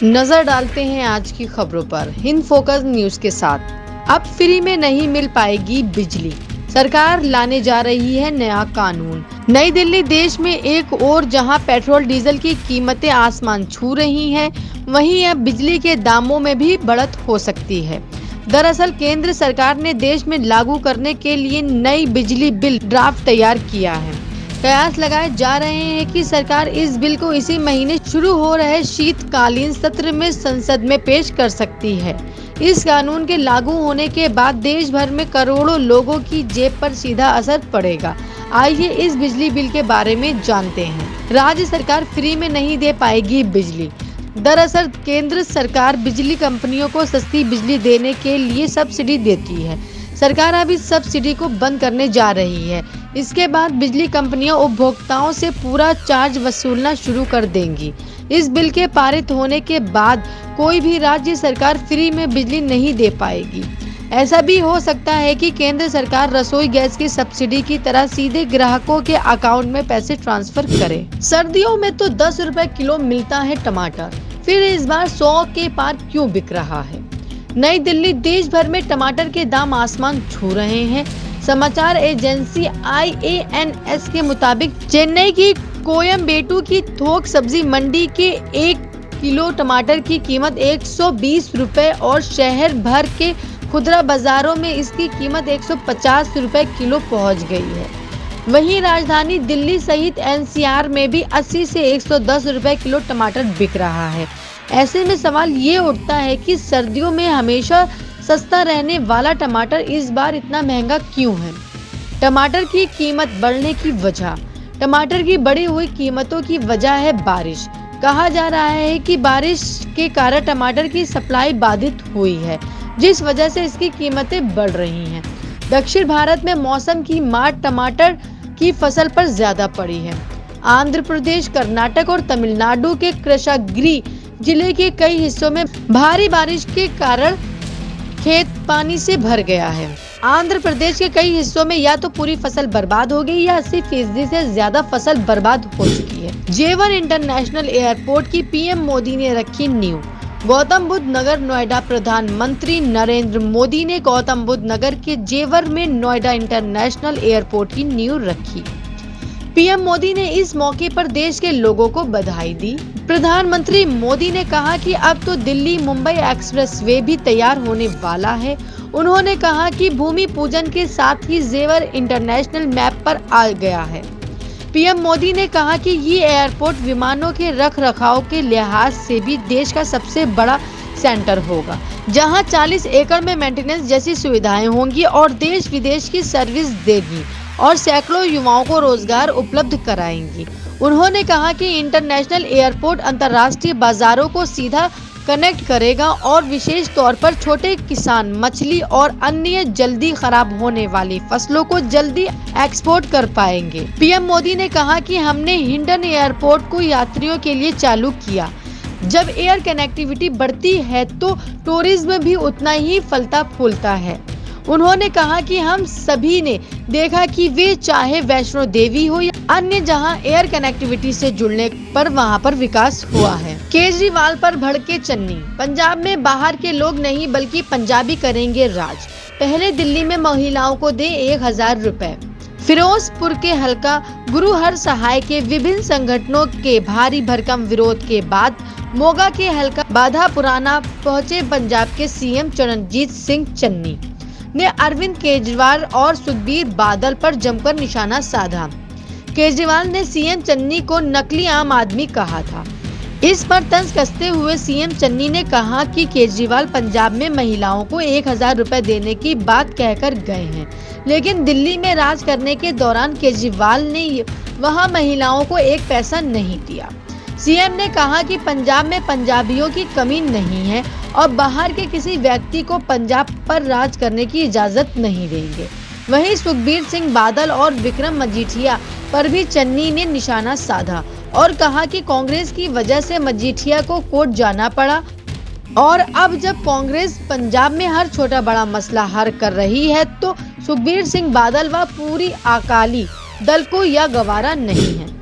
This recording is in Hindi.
नजर डालते हैं आज की खबरों पर हिंद फोकस न्यूज के साथ। अब फ्री में नहीं मिल पाएगी बिजली, सरकार लाने जा रही है नया कानून। नई दिल्ली देश में एक और जहां पेट्रोल डीजल की कीमतें आसमान छू रही हैं, वहीं अब बिजली के दामों में भी बढ़त हो सकती है। दरअसल केंद्र सरकार ने देश में लागू करने के लिए नई बिजली बिल ड्राफ्ट तैयार किया है। कयास लगाए जा रहे हैं कि सरकार इस बिल को इसी महीने शुरू हो रहे शीतकालीन सत्र में संसद में पेश कर सकती है। इस कानून के लागू होने के बाद देश भर में करोड़ों लोगों की जेब पर सीधा असर पड़ेगा। आइए इस बिजली बिल के बारे में जानते हैं। राज्य सरकार फ्री में नहीं दे पाएगी बिजली। दरअसल केंद्र सरकार बिजली कंपनियों को सस्ती बिजली देने के लिए सब्सिडी देती है। सरकार अब इस सब्सिडी को बंद करने जा रही है। इसके बाद बिजली कंपनियां उपभोक्ताओं से पूरा चार्ज वसूलना शुरू कर देंगी। इस बिल के पारित होने के बाद कोई भी राज्य सरकार फ्री में बिजली नहीं दे पाएगी। ऐसा भी हो सकता है कि केंद्र सरकार रसोई गैस की सब्सिडी की तरह सीधे ग्राहकों के अकाउंट में पैसे ट्रांसफर करे। सर्दियों में तो 10 रुपए किलो मिलता है टमाटर, फिर इस बार 100 के पार क्यों बिक रहा है? नई दिल्ली देश भर में टमाटर के दाम आसमान छू रहे हैं। समाचार एजेंसी IANS के मुताबिक चेन्नई की कोयम्बेटू की थोक सब्जी मंडी के 1 किलो टमाटर की कीमत 120 रुपए और शहर भर के खुदरा बाजारों में इसकी कीमत 150 रुपए किलो पहुंच गई है। वहीं राजधानी दिल्ली सहित NCR में भी 80 से 110 रुपए किलो टमाटर बिक रहा है। ऐसे में सवाल ये उठता है कि सर्दियों में हमेशा सस्ता रहने वाला टमाटर इस बार इतना महंगा क्यों है? टमाटर की कीमत बढ़ने की वजह। टमाटर की बढ़ी हुई कीमतों की वजह है बारिश। कहा जा रहा है कि बारिश के कारण टमाटर की सप्लाई बाधित हुई है, जिस वजह से इसकी कीमतें बढ़ रही हैं। दक्षिण भारत में मौसम की मार टमाटर की फसल पर ज्यादा पड़ी है। आंध्र प्रदेश, कर्नाटक और तमिलनाडु के कृष्णगिरी जिले के कई हिस्सों में भारी बारिश के कारण खेत पानी से भर गया है। आंध्र प्रदेश के कई हिस्सों में या तो पूरी फसल बर्बाद हो गई या 80% से ज्यादा फसल बर्बाद हो चुकी है। जेवर इंटरनेशनल एयरपोर्ट की PM मोदी ने रखी नींव। गौतम बुद्ध नगर नोएडा। प्रधानमंत्री नरेंद्र मोदी ने गौतम बुद्ध नगर के जेवर में नोएडा इंटरनेशनल एयरपोर्ट की नींव रखी। PM मोदी ने इस मौके पर देश के लोगों को बधाई दी। प्रधानमंत्री मोदी ने कहा कि अब तो दिल्ली मुंबई एक्सप्रेसवे भी तैयार होने वाला है। उन्होंने कहा कि भूमि पूजन के साथ ही जेवर इंटरनेशनल मैप पर आ गया है। PM मोदी ने कहा कि ये एयरपोर्ट विमानों के रखरखाव के लिहाज से भी देश का सबसे बड़ा सेंटर होगा, जहां 40 एकड़ में मेंटेनेंस जैसी सुविधाएं होंगी और देश विदेश की सर्विस देगी और सैकड़ों युवाओं को रोजगार उपलब्ध कराएंगी। उन्होंने कहा कि इंटरनेशनल एयरपोर्ट अंतर्राष्ट्रीय बाजारों को सीधा कनेक्ट करेगा और विशेष तौर पर छोटे किसान मछली और अन्य जल्दी खराब होने वाली फसलों को जल्दी एक्सपोर्ट कर पाएंगे। PM मोदी ने कहा कि हमने हिंडन एयरपोर्ट को यात्रियों के लिए चालू किया। जब एयर कनेक्टिविटी बढ़ती है तो टूरिज्म भी उतना ही फलता फूलता है। उन्होंने कहा कि हम सभी ने देखा कि वे चाहे वैष्णो देवी हो या अन्य जहां एयर कनेक्टिविटी से जुड़ने पर वहां पर विकास हुआ है। केजरीवाल पर भड़के चन्नी। पंजाब में बाहर के लोग नहीं बल्कि पंजाबी करेंगे राज। पहले दिल्ली में महिलाओं को दे 1000 रुपए। फिरोजपुर के हल्का गुरु हर सहाय के विभिन्न संगठनों के भारी भरकम विरोध के बाद मोगा के हल्का बाधा पुराना पहुंचे पंजाब के CM चरणजीत सिंह चन्नी ने अरविंद केजरीवाल और सुखबीर बादल पर जमकर निशाना साधा। केजरीवाल ने CM चन्नी को नकली आम आदमी कहा था। इस पर तंज कसते हुए CM चन्नी ने कहा कि केजरीवाल पंजाब में महिलाओं को 1000 रुपए देने की बात कहकर गए हैं, लेकिन दिल्ली में राज करने के दौरान केजरीवाल ने वहां महिलाओं को 1 पैसा नहीं दिया। CM ने कहा कि पंजाब में पंजाबियों की कमी नहीं है और बाहर के किसी व्यक्ति को पंजाब पर राज करने की इजाजत नहीं देंगे। वहीं सुखबीर सिंह बादल और विक्रम मजीठिया पर भी चन्नी ने निशाना साधा और कहा कि कांग्रेस की वजह से मजीठिया को कोर्ट जाना पड़ा और अब जब कांग्रेस पंजाब में हर छोटा बड़ा मसला हल कर रही है तो सुखबीर सिंह बादल व पूरी अकाली दल को यह गवारा नहीं है।